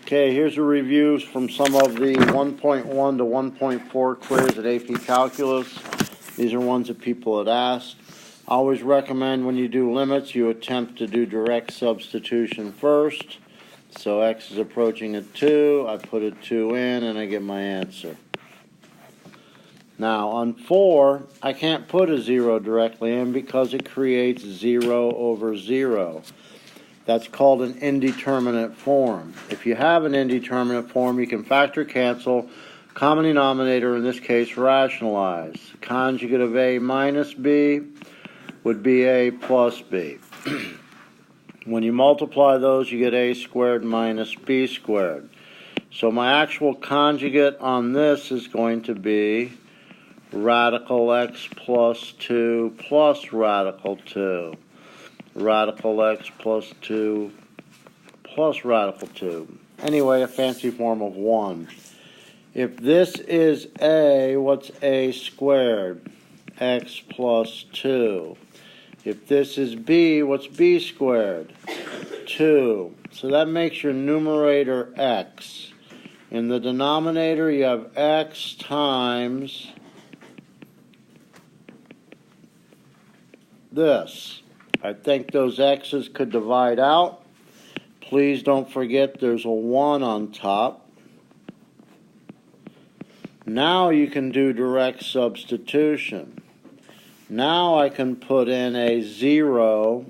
Okay, here's a review from some of the 1.1 to 1.4 quiz at AP Calculus. These are ones that people had asked. I always recommend when you do limits, you attempt to do direct substitution first. So x is approaching a 2, I put a 2 in, and I get my answer. Now, on 4, I can't put a 0 directly in because it creates 0 over 0. That's called an indeterminate form. If you have an indeterminate form, you can factor cancel, common denominator, in this case, rationalize. Conjugate of a minus b would be a plus b. When you multiply those, you get a squared minus b squared. So my actual conjugate on this is going to be radical x plus 2 plus radical 2. Radical x plus 2 plus radical 2. Anyway, a fancy form of 1. If this is a, what's a squared? X plus 2. If this is b, what's b squared? 2. So that makes your numerator x. In the denominator, you have x times this. I think those x's could divide out. Please don't forget there's a 1 on top. Now you can do direct substitution. Now I can put in a 0.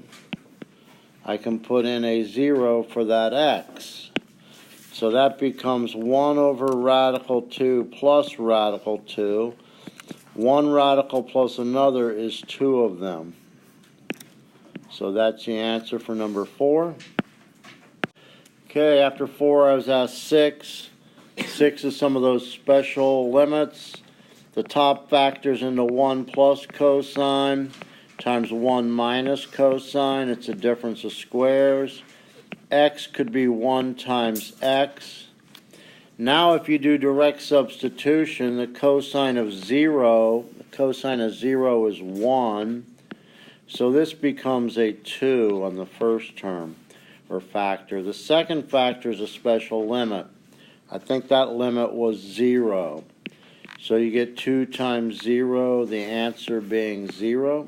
I can put in a 0 for that x. So that becomes 1 over radical 2 plus radical 2. One radical plus another is 2 of them. So that's the answer for number 4. Okay, after 4 I was asked 6. 6 is some of those special limits. The top factor's into 1 plus cosine times 1 minus cosine. It's a difference of squares. X could be 1 times x. Now if you do direct substitution, the cosine of 0 is 1. So this becomes a 2 on the first term, or factor. The second factor is a special limit. I think that limit was 0. So you get 2 times 0, the answer being 0.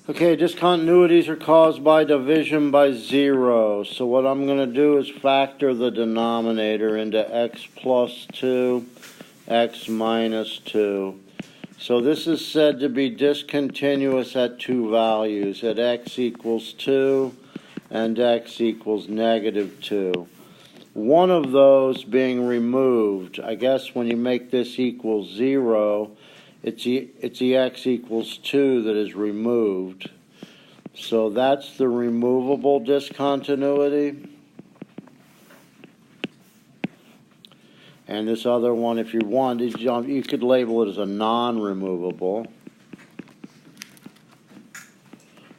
Okay, discontinuities are caused by division by 0. So what I'm going to do is factor the denominator into x plus 2, x minus 2. So this is said to be discontinuous at 2 values, at x equals 2 and x equals negative 2. One of those being removed. I guess when you make this equal 0, it's the x equals 2 that is removed. So that's the removable discontinuity. And this other one, if you wanted, you could label it as a non-removable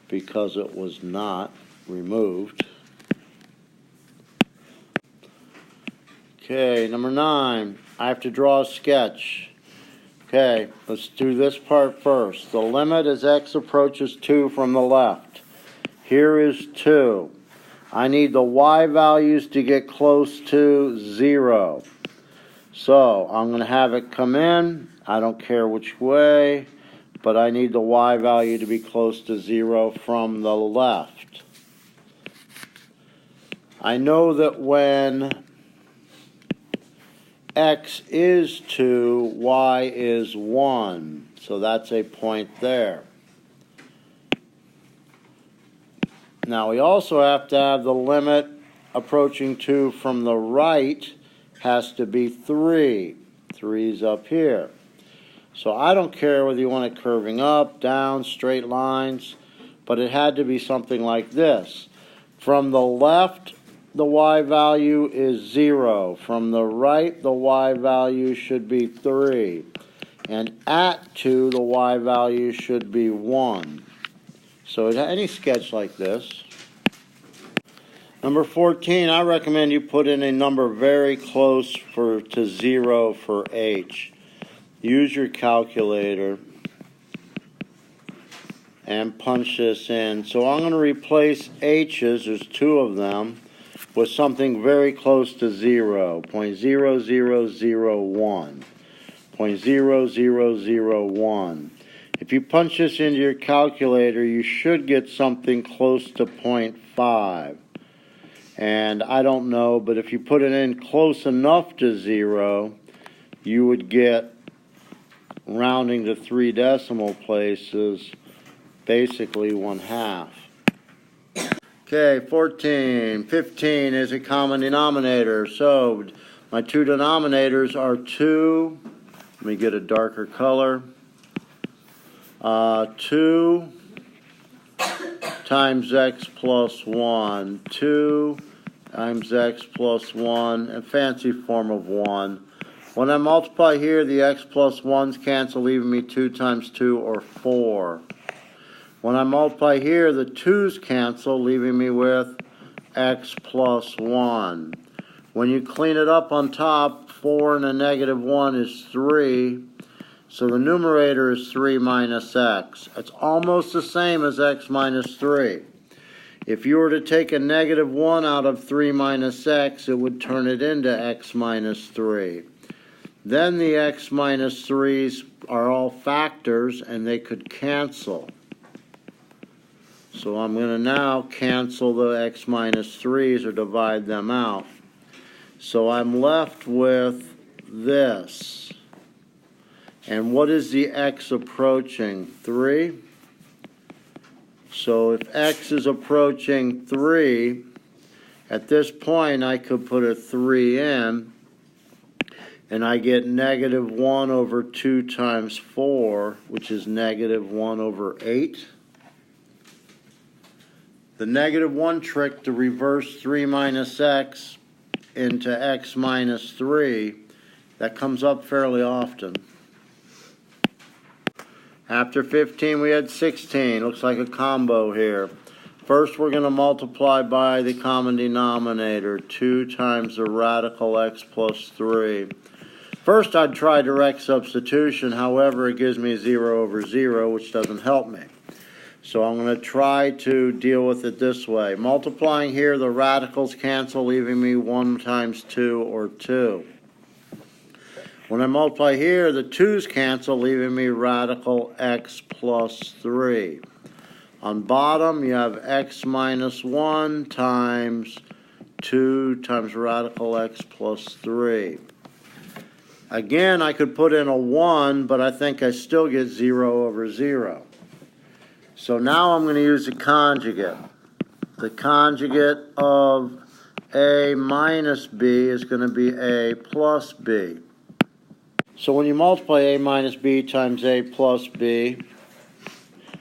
because it was not removed. Okay, number 9, I have to draw a sketch. Okay, let's do this part first. The limit as x approaches 2 from the left. Here is 2. I need the y values to get close to 0. So I'm going to have it come in. I don't care which way, but I need the y value to be close to 0 from the left. I know that when x is 2, y is 1. So that's a point there. Now we also have to have the limit approaching 2 from the right has to be 3. 3's up here. So I don't care whether you want it curving up, down, straight lines, but it had to be something like this. From the left, the y value is 0. From the right, the y value should be 3. And at 2, the y value should be 1. So any sketch like this. Number 14, I recommend you put in a number very close to 0 for h. Use your calculator and punch this in. So I'm going to replace h's, there's 2 of them, with something very close to 0, 0.0001, 0.0001. If you punch this into your calculator, you should get something close to 0.5. And I don't know, but if you put it in close enough to 0, you would get, rounding to 3 decimal places, basically 1/2. Okay, 14, 15 is a common denominator. So my two denominators are 2, let me get a darker color, 2 times x plus 1, 2 times x plus 1, a fancy form of 1. When I multiply here, the x plus 1's cancel, leaving me 2 times 2, or 4. When I multiply here, the 2's cancel, leaving me with x plus 1. When you clean it up on top, 4 and a negative 1 is 3. So the numerator is 3 minus x. It's almost the same as x minus 3. If you were to take a negative 1 out of 3 minus x, it would turn it into x minus 3. Then the x minus 3's are all factors, and they could cancel. So I'm going to now cancel the x minus 3's or divide them out. So I'm left with this. And what is the x approaching? 3? So if x is approaching 3, at this point I could put a 3 in, and I get negative 1 over 2 times 4, which is negative 1 over 8. The negative 1 trick to reverse 3 minus x into x minus 3, that comes up fairly often. After 15, we had 16. Looks like a combo here. First, we're going to multiply by the common denominator, 2 times the radical x plus 3. First, I'd try direct substitution. However, it gives me 0 over 0, which doesn't help me. So I'm going to try to deal with it this way. Multiplying here, the radicals cancel, leaving me 1 times 2, or 2. When I multiply here, the 2's cancel, leaving me radical x plus 3. On bottom, you have x minus 1 times 2 times radical x plus 3. Again, I could put in a 1, but I think I still get 0 over 0. So now I'm going to use the conjugate. The conjugate of a minus b is going to be a plus b. So when you multiply a minus b times a plus b,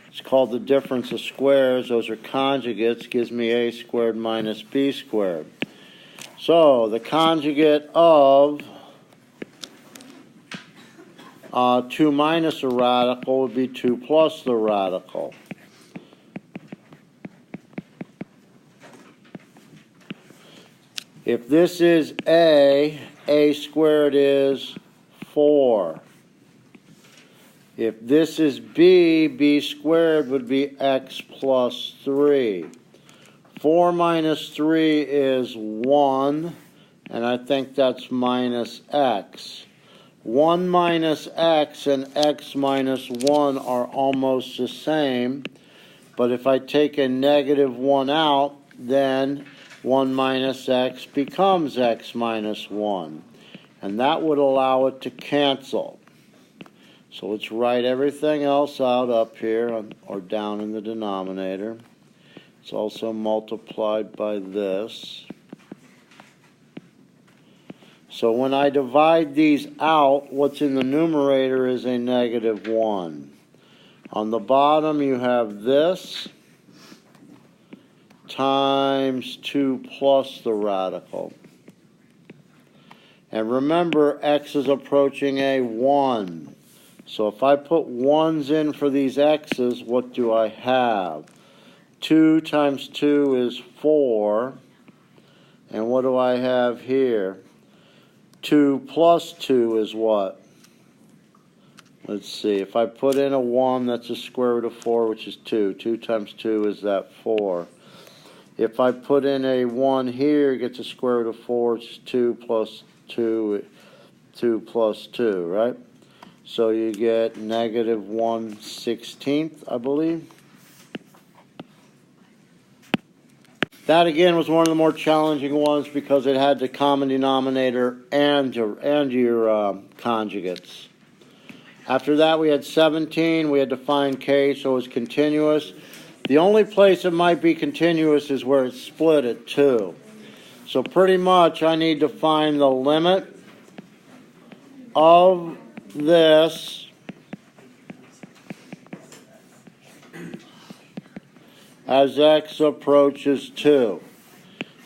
it's called the difference of squares. Those are conjugates. Gives me a squared minus b squared. So the conjugate of 2 minus a radical would be 2 plus the radical. If this is a squared is 4. If this is b squared would be x plus 3. 4 minus 3 is 1, and I think that's minus x. 1 minus x and x minus 1 are almost the same, but if I take a negative 1 out, then 1 minus x becomes x minus 1. And that would allow it to cancel. So let's write everything else out up here or down in the denominator. It's also multiplied by this. So when I divide these out, what's in the numerator is a negative 1. On the bottom you have this times 2 plus the radical. And remember, x is approaching a 1. So if I put 1's in for these x's, what do I have? 2 times 2 is 4. And what do I have here? 2 plus 2 is what? Let's see. If I put in a 1, that's the square root of 4, which is 2. 2 times 2 is that 4. If I put in a 1 here, it gets a square root of 4, it's 2 plus 2, 2 plus 2, right? So you get negative 1/16, I believe. That again was one of the more challenging ones because it had the common denominator and your conjugates. After that we had 17, we had to find k, so it's continuous. The only place it might be continuous is where it's split at 2. So pretty much I need to find the limit of this as x approaches 2.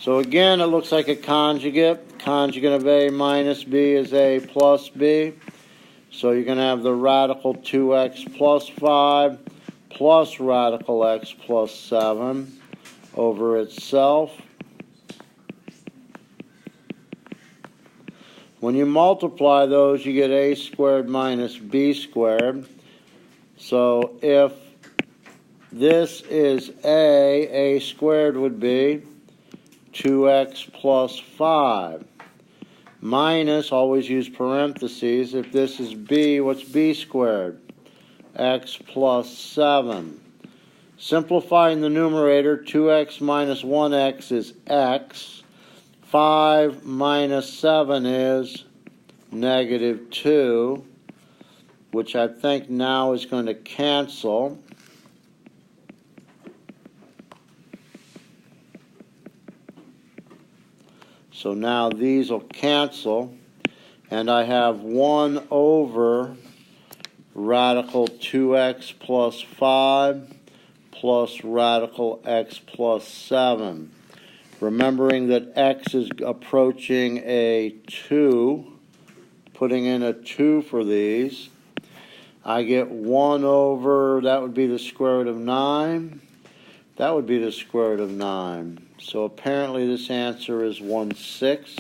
So again, it looks like a conjugate. Conjugate of a minus b is a plus b. So you're going to have the radical 2x plus 5 plus radical x plus 7 over itself. When you multiply those, you get a squared minus b squared. So if this is a squared would be 2x plus 5. Minus, always use parentheses. If this is b, what's b squared? X plus 7. Simplifying the numerator, 2x minus 1x is x. 5 minus 7 is negative 2, which I think now is going to cancel. So now these will cancel, and I have 1 over radical 2x plus 5 plus radical x plus 7. Remembering that x is approaching a 2, putting in a 2 for these, I get 1 over, that would be the square root of 9. That would be the square root of 9. So apparently this answer is 1/6.